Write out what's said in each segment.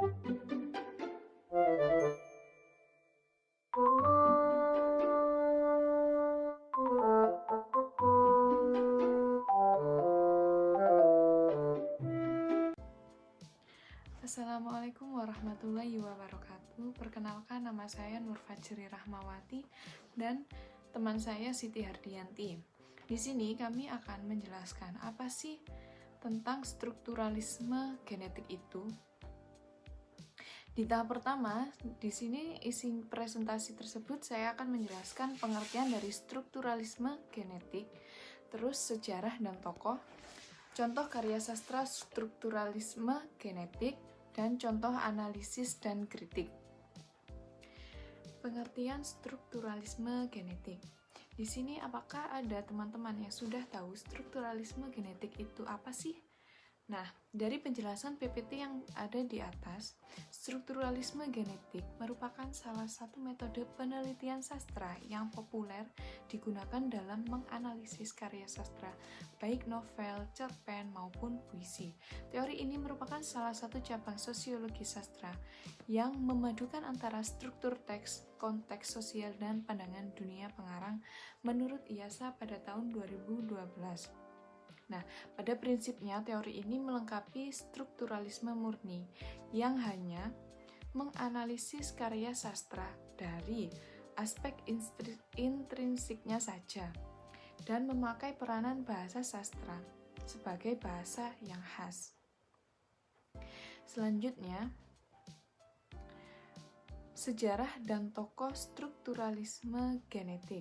Assalamualaikum warahmatullahi wabarakatuh. Perkenalkan, nama saya Nur Fajri Rahmawati dan teman saya Siti Hardianti. Di sini kami akan menjelaskan apa sih tentang strukturalisme genetik itu. Di tahap pertama, di sini isi presentasi tersebut saya akan menjelaskan pengertian dari strukturalisme genetik, terus sejarah dan tokoh, contoh karya sastra strukturalisme genetik, dan contoh analisis dan kritik. Pengertian strukturalisme genetik. Di sini apakah ada teman-teman yang sudah tahu strukturalisme genetik itu apa sih? Nah, dari penjelasan PPT yang ada di atas, strukturalisme genetik merupakan salah satu metode penelitian sastra yang populer digunakan dalam menganalisis karya sastra, baik novel, cerpen, maupun puisi. Teori ini merupakan salah satu cabang sosiologi sastra yang memadukan antara struktur teks, konteks sosial, dan pandangan dunia pengarang menurut IASA pada tahun 2012. Nah, pada prinsipnya teori ini melengkapi strukturalisme murni yang hanya menganalisis karya sastra dari aspek intrinsiknya saja dan memakai peranan bahasa sastra sebagai bahasa yang khas. Selanjutnya, sejarah dan tokoh strukturalisme genetik.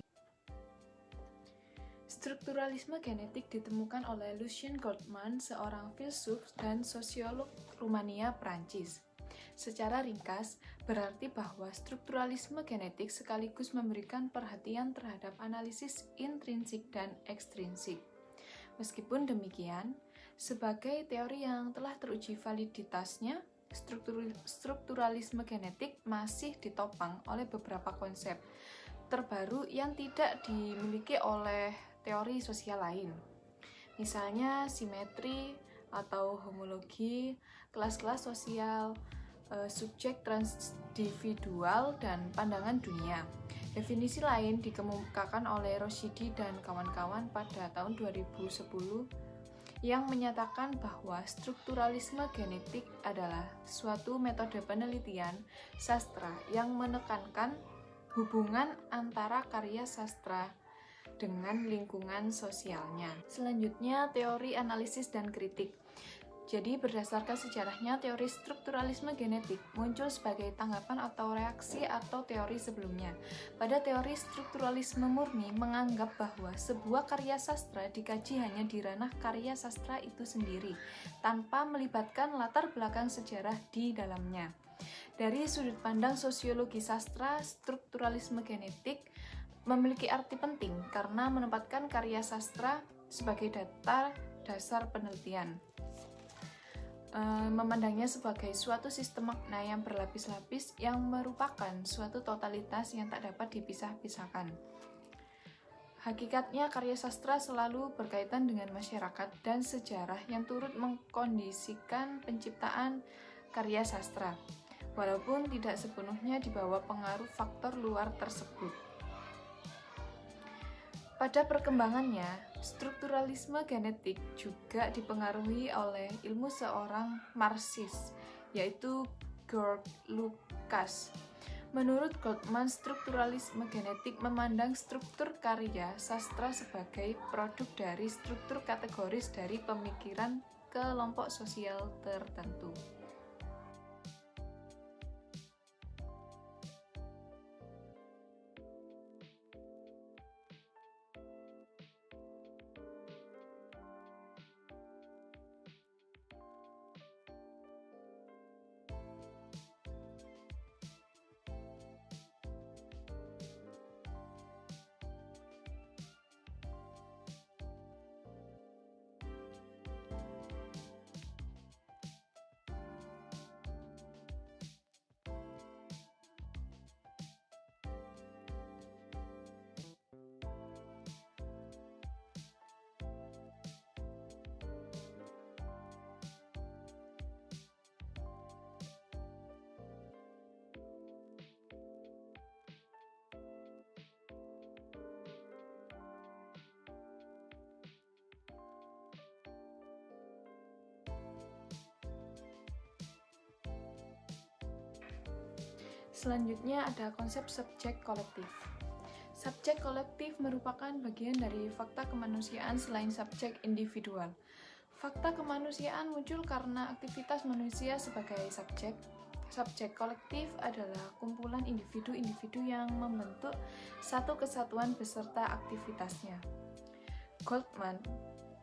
Strukturalisme genetik ditemukan oleh Lucien Goldman, seorang filsuf dan sosiolog Rumania, Prancis. Secara ringkas, berarti bahwa strukturalisme genetik sekaligus memberikan perhatian terhadap analisis intrinsik dan ekstrinsik. Meskipun demikian, sebagai teori yang telah teruji validitasnya, strukturalisme genetik masih ditopang oleh beberapa konsep terbaru yang tidak dimiliki oleh teori sosial lain. Misalnya simetri atau homologi, kelas-kelas sosial, subjek transindividual, dan pandangan dunia. Definisi lain dikemukakan oleh Roshidi dan kawan-kawan pada tahun 2010 yang menyatakan bahwa strukturalisme genetik adalah suatu metode penelitian sastra yang menekankan hubungan antara karya sastra dengan lingkungan sosialnya. Selanjutnya, teori analisis dan kritik. Jadi, berdasarkan sejarahnya, teori strukturalisme genetik muncul sebagai tanggapan atau reaksi atau teori sebelumnya. Pada teori strukturalisme murni menganggap bahwa sebuah karya sastra dikaji hanya di ranah karya sastra itu sendiri, tanpa melibatkan latar belakang sejarah di dalamnya. Dari sudut pandang sosiologi sastra, strukturalisme genetik memiliki arti penting karena menempatkan karya sastra sebagai dasar penelitian. Memandangnya sebagai suatu sistem makna yang berlapis-lapis yang merupakan suatu totalitas yang tak dapat dipisah-pisahkan. Hakikatnya, karya sastra selalu berkaitan dengan masyarakat dan sejarah yang turut mengkondisikan penciptaan karya sastra, walaupun tidak sepenuhnya di bawah pengaruh faktor luar tersebut. Pada perkembangannya, strukturalisme genetik juga dipengaruhi oleh ilmu seorang Marxis, yaitu Georg Lukács. Menurut Goldman, strukturalisme genetik memandang struktur karya sastra sebagai produk dari struktur kategoris dari pemikiran kelompok sosial tertentu. Selanjutnya ada konsep subjek kolektif. Subjek kolektif merupakan bagian dari fakta kemanusiaan selain subjek individual. Fakta kemanusiaan muncul karena aktivitas manusia sebagai subjek. Subjek kolektif adalah kumpulan individu-individu yang membentuk satu kesatuan beserta aktivitasnya. Goldman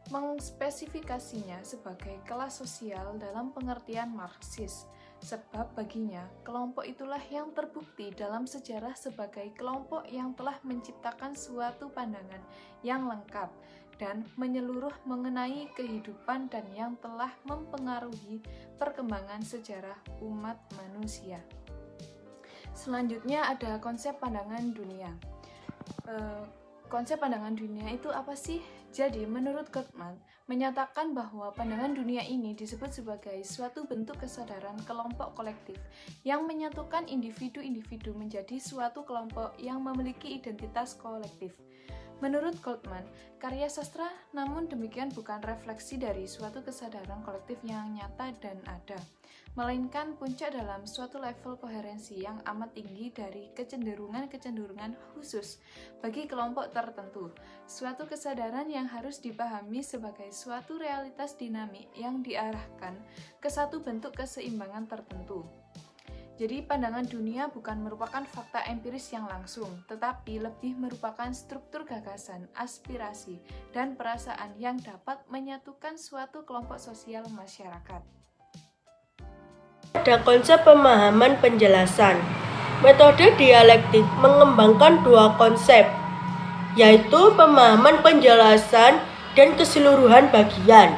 mengspesifikasinya sebagai kelas sosial dalam pengertian Marxis, sebab baginya kelompok itulah yang terbukti dalam sejarah sebagai kelompok yang telah menciptakan suatu pandangan yang lengkap dan menyeluruh mengenai kehidupan dan yang telah mempengaruhi perkembangan sejarah umat manusia. Selanjutnya ada konsep pandangan dunia. Konsep pandangan dunia itu apa sih? Jadi, menurut Goldman, menyatakan bahwa pandangan dunia ini disebut sebagai suatu bentuk kesadaran kelompok kolektif yang menyatukan individu-individu menjadi suatu kelompok yang memiliki identitas kolektif. Menurut Goldman, karya sastra namun demikian bukan refleksi dari suatu kesadaran kolektif yang nyata dan ada, melainkan puncak dalam suatu level koherensi yang amat tinggi dari kecenderungan-kecenderungan khusus bagi kelompok tertentu, suatu kesadaran yang harus dipahami sebagai suatu realitas dinamik yang diarahkan ke satu bentuk keseimbangan tertentu. Jadi pandangan dunia bukan merupakan fakta empiris yang langsung, tetapi lebih merupakan struktur gagasan, aspirasi, dan perasaan yang dapat menyatukan suatu kelompok sosial masyarakat. Ada konsep pemahaman penjelasan. Metode dialektik mengembangkan dua konsep, yaitu pemahaman penjelasan dan keseluruhan bagian.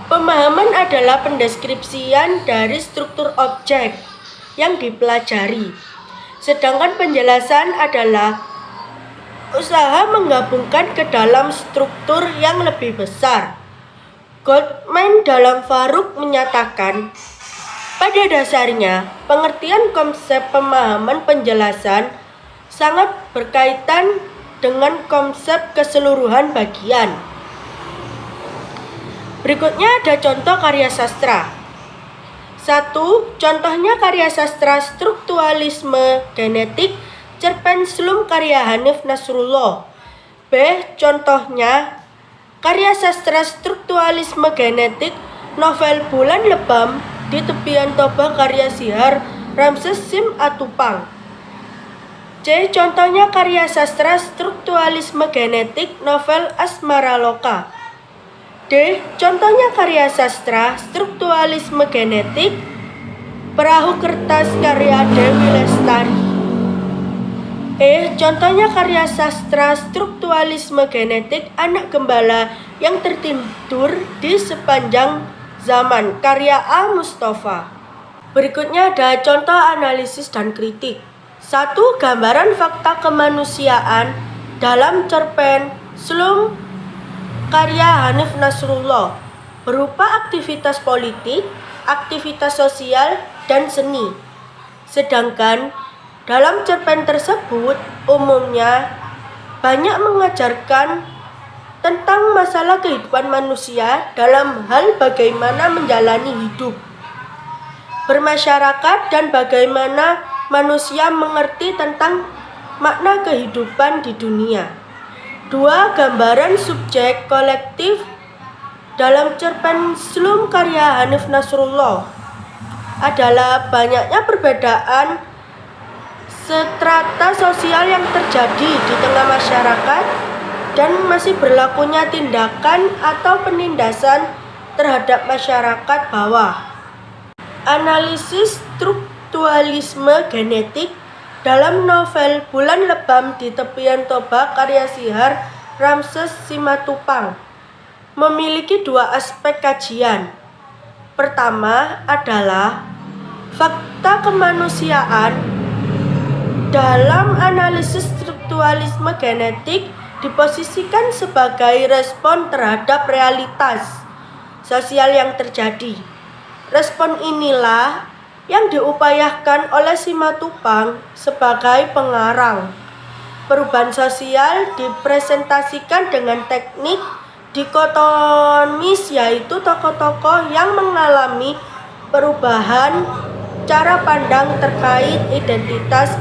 Pemahaman adalah pendeskripsian dari struktur objek yang dipelajari, sedangkan penjelasan adalah usaha menggabungkan ke dalam struktur yang lebih besar. Goldman dalam Farouk menyatakan, pada dasarnya pengertian konsep pemahaman penjelasan sangat berkaitan dengan konsep keseluruhan bagian. Berikutnya ada contoh karya sastra. 1. Contohnya karya sastra strukturalisme genetik cerpen Slum karya Hanif Nasrullah. B. Contohnya karya sastra strukturalisme genetik novel Bulan Lebam di Tepian Toba karya Sihar Ramses Simatupang. C. Contohnya karya sastra strukturalisme genetik novel Asmara Loka. D. Contohnya karya sastra strukturalisme genetik Perahu Kertas karya Dewi Lestari. E. Contohnya karya sastra strukturalisme genetik Anak Gembala yang Tertidur di Sepanjang Zaman karya A. Mustafa. Berikutnya ada contoh analisis dan kritik. 1. Gambaran fakta kemanusiaan dalam cerpen Slum karya Hanif Nasrullah berupa aktivitas politik, aktivitas sosial, dan seni. Sedangkan dalam cerpen tersebut umumnya banyak mengajarkan tentang masalah kehidupan manusia dalam hal bagaimana menjalani hidup, bermasyarakat, dan bagaimana manusia mengerti tentang makna kehidupan di dunia. 2. Gambaran subjek kolektif dalam cerpen Slum karya Hanif Nasrullah adalah banyaknya perbedaan strata sosial yang terjadi di tengah masyarakat dan masih berlakunya tindakan atau penindasan terhadap masyarakat bawah. Analisis strukturalisme genetik dalam novel Bulan Lebam di Tepian Toba karya Sihar Ramses Simatupang memiliki dua aspek kajian. Pertama adalah fakta kemanusiaan. Dalam analisis strukturalisme genetik diposisikan sebagai respon terhadap realitas sosial yang terjadi. Respon inilah yang diupayakan oleh Simatupang sebagai pengarang. Perubahan sosial dipresentasikan dengan teknik dikotomis, yaitu tokoh-tokoh yang mengalami perubahan cara pandang terkait identitas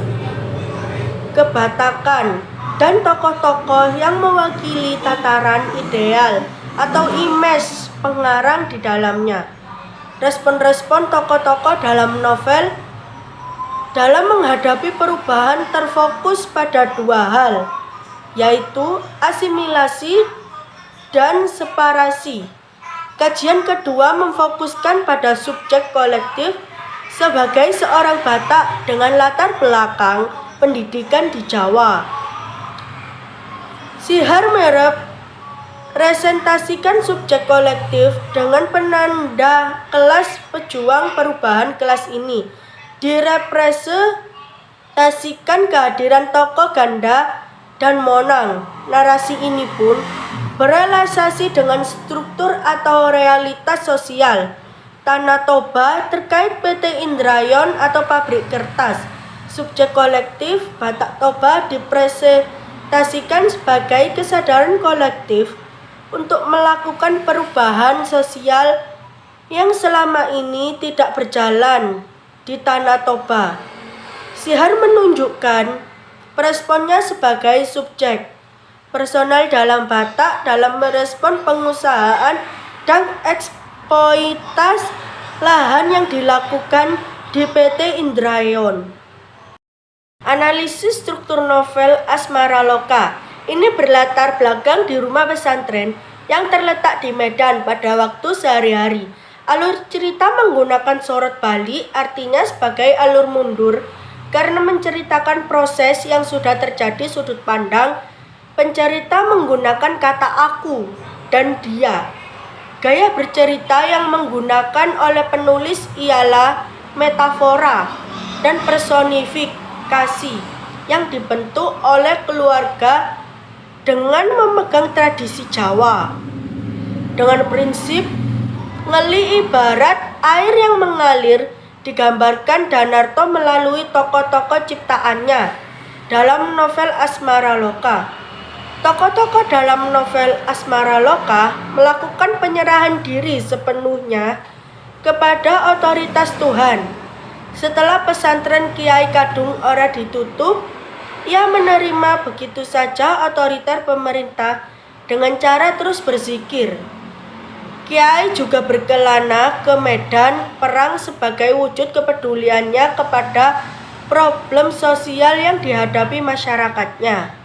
kebatakan dan tokoh-tokoh yang mewakili tataran ideal atau image pengarang di dalamnya. Respon-respon tokoh-tokoh dalam novel dalam menghadapi perubahan terfokus pada dua hal, yaitu asimilasi dan separasi. Kajian kedua memfokuskan pada subjek kolektif sebagai seorang Batak dengan latar belakang pendidikan di Jawa. Sihar merepresentasikan subjek kolektif dengan penanda kelas pejuang perubahan kelas ini. Direpresentasikan kehadiran tokoh Ganda dan Monang. Narasi ini pun berrealisasi dengan struktur atau realitas sosial Tanah Toba terkait PT Indrayon atau pabrik kertas. Subjek kolektif Batak Toba dipresentasikan sebagai kesadaran kolektif untuk melakukan perubahan sosial yang selama ini tidak berjalan di Tanah Toba. Sihar menunjukkan responnya sebagai subjek personal dalam Batak dalam merespon pengusahaan dan eksploitasi lahan yang dilakukan di PT Indrayon. Analisis struktur novel Asmara Loka ini berlatar belakang di rumah pesantren yang terletak di Medan pada waktu sehari-hari. Alur cerita menggunakan sorot balik, artinya sebagai alur mundur, karena menceritakan proses yang sudah terjadi sudut pandang. Pencerita menggunakan kata aku dan dia. Gaya bercerita yang menggunakan oleh penulis ialah metafora dan personifikasi yang dibentuk oleh keluarga dengan memegang tradisi Jawa. Dengan prinsip ngeli ibarat air yang mengalir, digambarkan Danarto melalui tokoh-tokoh ciptaannya dalam novel Asmara Loka. Tokoh-tokoh dalam novel Asmara Loka melakukan penyerahan diri sepenuhnya kepada otoritas Tuhan. Setelah pesantren Kiai Kadung ora ditutup, ia menerima begitu saja otoriter pemerintah dengan cara terus berzikir. Kiai juga berkelana ke medan perang sebagai wujud kepeduliannya kepada problem sosial yang dihadapi masyarakatnya.